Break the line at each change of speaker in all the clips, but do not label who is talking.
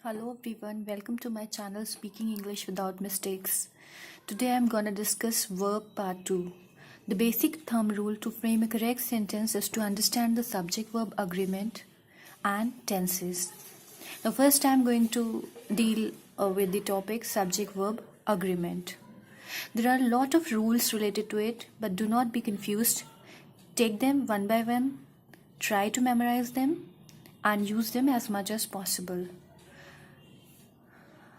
Hello everyone, welcome to my channel Speaking English Without Mistakes. Today I'm gonna discuss verb part 2. The basic thumb rule to frame a correct sentence is to understand the subject-verb agreement and tenses. Now first I'm going to deal with the topic subject-verb agreement. There are a lot of rules related to it, but do not be confused. Take them one by one, try to memorize them and use them as much as possible.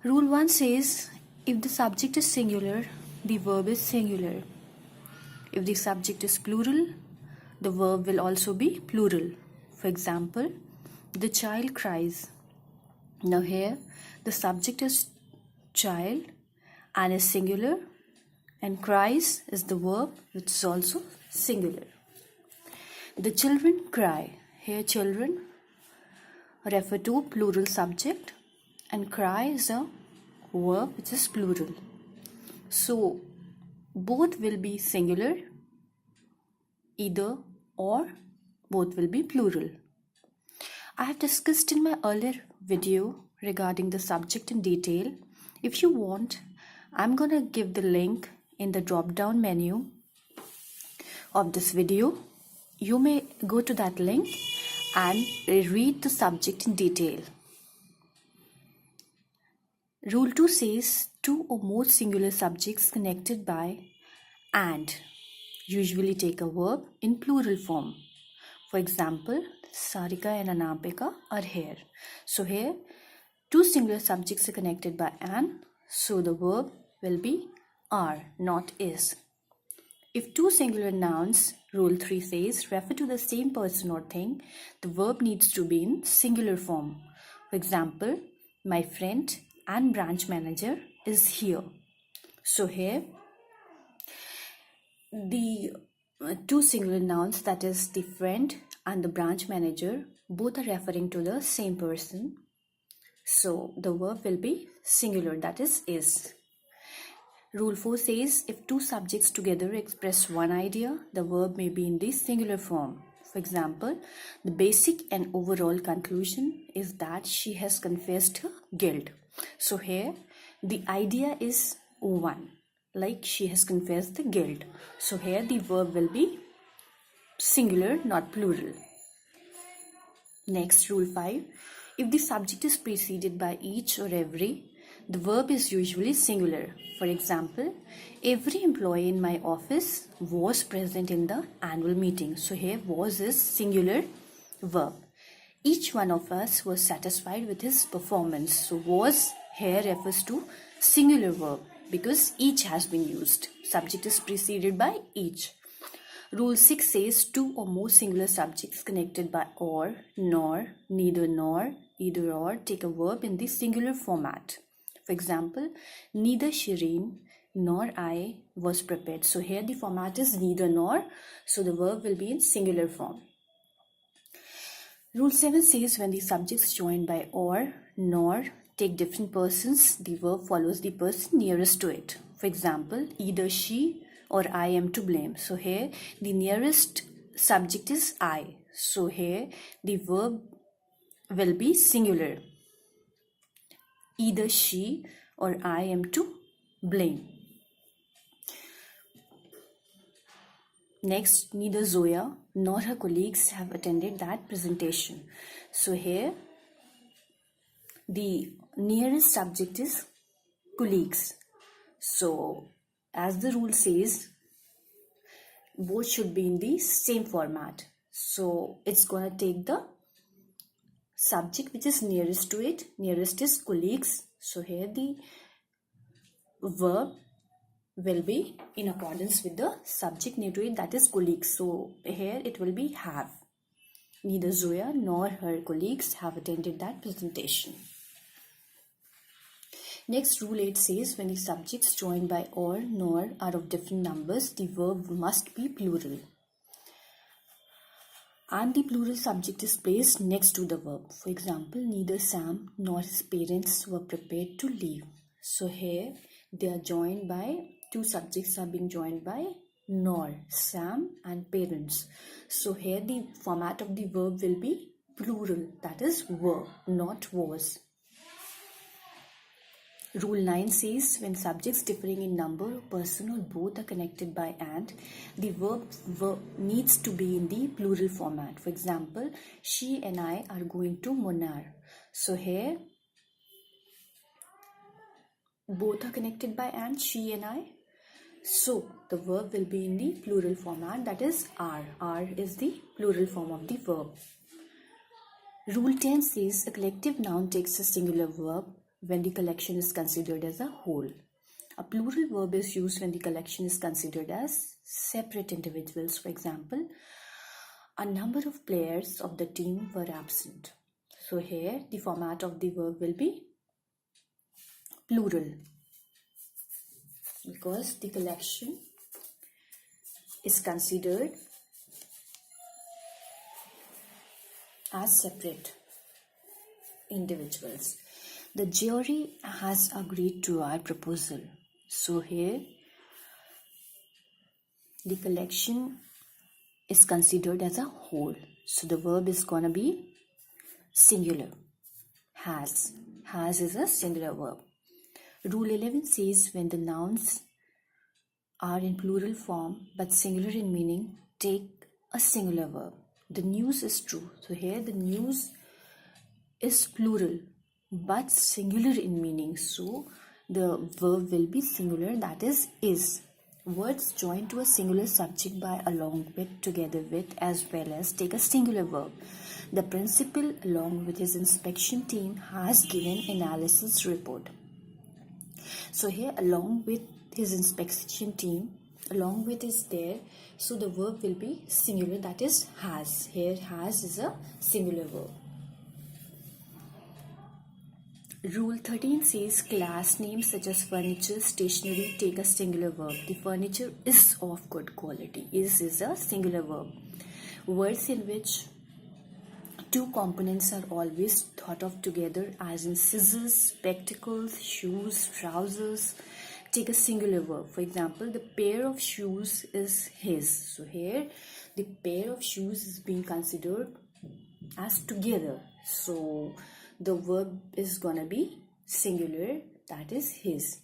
Rule 1 says, if the subject is singular, the verb is singular. If the subject is plural, the verb will also be plural. For example, the child cries. Now here, the subject is child and is singular, and cries is the verb which is also singular. The children cry. Here children refer to plural subject, and cry is a verb which is plural. So both will be singular, either or both will be plural. I have discussed in my earlier video regarding the subject in detail. If you want, I'm gonna give the link in the drop down menu of this video. You may go to that link and read the subject in detail. Rule 2 says two or more singular subjects connected by and usually take a verb in plural form. For example, Sarika and Anapika are here. So here, two singular subjects are connected by and, so the verb will be are, not is. If two singular nouns, Rule 3 says, refer to the same person or thing, the verb needs to be in singular form. For example, my friend and branch manager is here. So here the two singular nouns, that is the friend and the branch manager, both are referring to the same person. So the verb will be singular, that is. Rule 4 says if two subjects together express one idea, the verb may be in the singular form. For example, the basic and overall conclusion is that she has confessed her guilt. So here the idea is one, like she has confessed the guilt. So here the verb will be singular, not plural. Next, Rule 5. If the subject is preceded by each or every, the verb is usually singular. For example, every employee in my office was present in the annual meeting. So here was is singular verb. Each one of us was satisfied with his performance. So was here refers to singular verb because each has been used. Subject is preceded by each. Rule 6 says two or more singular subjects connected by or, nor, neither nor, either or take a verb in the singular format. For example, neither Shireen nor I was prepared. So here the format is neither nor, so the verb will be in singular form. Rule 7 says when the subjects joined by or, nor take different persons, the verb follows the person nearest to it. For example, either she or I am to blame. So here the nearest subject is I. So here the verb will be singular. Either she or I am to blame. Next, neither Zoya nor her colleagues have attended that presentation. So here the nearest subject is colleagues. So as the rule says, both should be in the same format. So it's going to take the subject which is nearest to it. Nearest is colleagues. So here the verb will be in accordance with the subject near to it, that is colleagues. So here it will be have. Neither Zoya nor her colleagues have attended that presentation. Next, Rule 8 says when the subjects joined by or, nor are of different numbers, the verb must be plural. And the plural subject is placed next to the verb. For example, neither Sam nor his parents were prepared to leave. So here they are joined by, two subjects are being joined by nor, Sam and parents. So here the format of the verb will be plural, that is were, not was. Rule 9 says when subjects differing in number, person, or both are connected by and, the verb needs to be in the plural format. For example, she and I are going to Munnar. So here, both are connected by and, she and I. So the verb will be in the plural format, that is are. Are is the plural form of the verb. Rule 10 says a collective noun takes a singular verb when the collection is considered as a whole. A plural verb is used when the collection is considered as separate individuals. For example, a number of players of the team were absent. So here the format of the verb will be plural because the collection is considered as separate individuals. The jury has agreed to our proposal. So here the collection is considered as a whole. So the verb is gonna be singular. Has. Has is a singular verb. Rule 11 says when the nouns are in plural form but singular in meaning, take a singular verb. The news is true. So here the news is plural but singular in meaning. So the verb will be singular, that is. Words joined to a singular subject by, along with, together with, as well as take a singular verb. The principal, along with his inspection team, has given analysis report. So here along with his inspection team, along with is there, so the verb will be singular, that is has. Here has is a singular verb. Rule 13 says class names such as furniture, stationery take a singular verb. The furniture is of good quality. Is a singular verb. Words in which two components are always thought of together, as in scissors, spectacles, shoes, trousers, take a singular verb. For example, the pair of shoes is his. So here the pair of shoes is being considered as together. So the verb is gonna be singular, that is his.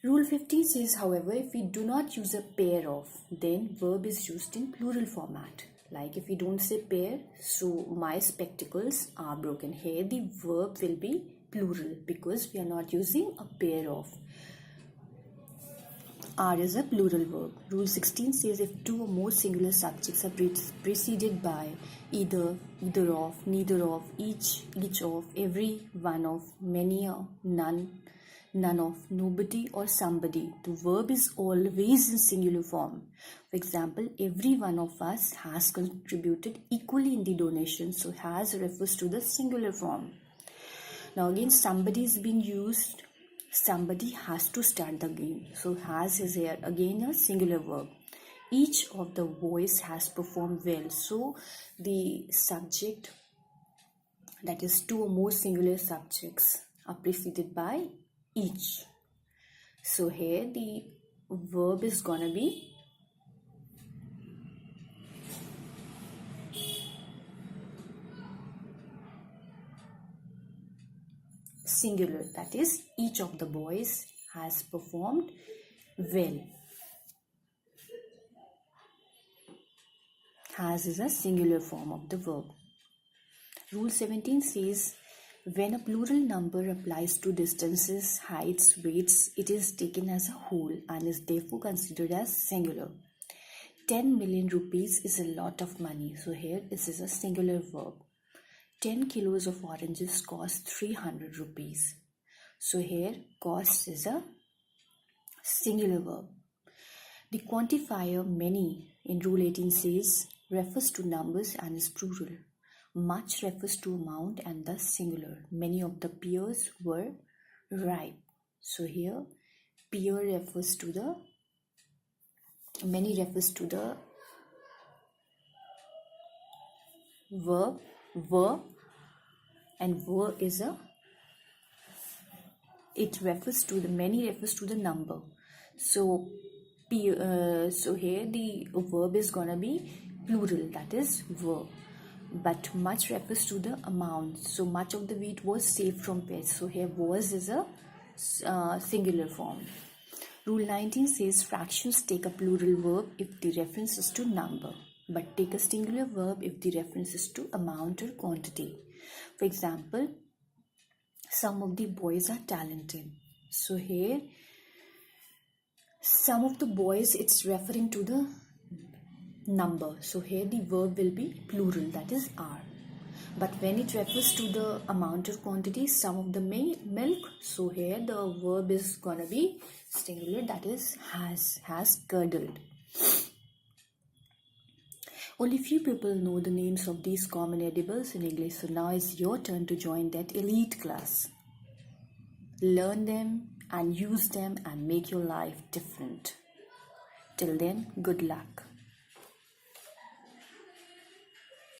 Rule 15 says, however, if we do not use a pair of, then verb is used in plural format. Like if we don't say pair, so my spectacles are broken. Here the verb will be plural because we are not using a pair of. Are is a plural verb. Rule 16 says if two or more singular subjects are preceded by either of, neither of, each of, every, one of, many of, none of, nobody or somebody, the verb is always in singular form. For example, every one of us has contributed equally in the donation, so has refers to the singular form. Now again, somebody is being used. Somebody has to start the game. So has is here again a singular verb. Each of the boys has performed well. So the subject, that is two or more singular subjects, are preceded by each. So here the verb is gonna be singular, that is each of the boys has performed well. Has is a singular form of the verb. Rule 17 says when a plural number applies to distances, heights, weights, it is taken as a whole and is therefore considered as singular. 10 million rupees is a lot of money. So here this is a singular verb. 10 kilos of oranges cost 300 rupees. So here cost is a singular verb. The quantifier many in Rule 18 says refers to numbers and is plural. Much refers to amount and thus singular. Many of the pears were ripe. So here pear refers to the, many refers to the verb were, and were is a, it refers to the, many refers to the number. So so here the verb is gonna be plural, that is were. but much refers to the amount. So much of the wheat was saved from pests. So here was is a singular form. Rule 19 says fractions take a plural verb if the reference is to number, but take a singular verb if the reference is to amount or quantity. For example, some of the boys are talented. So here, some of the boys, it's referring to the number. So here the verb will be plural, that is are. But when it refers to the amount or quantity, some of the milk, so here the verb is gonna be singular, that is has curdled. Only few people know the names of these common edibles in English, so now it's your turn to join that elite class. Learn them and use them and make your life different. Till then, good luck.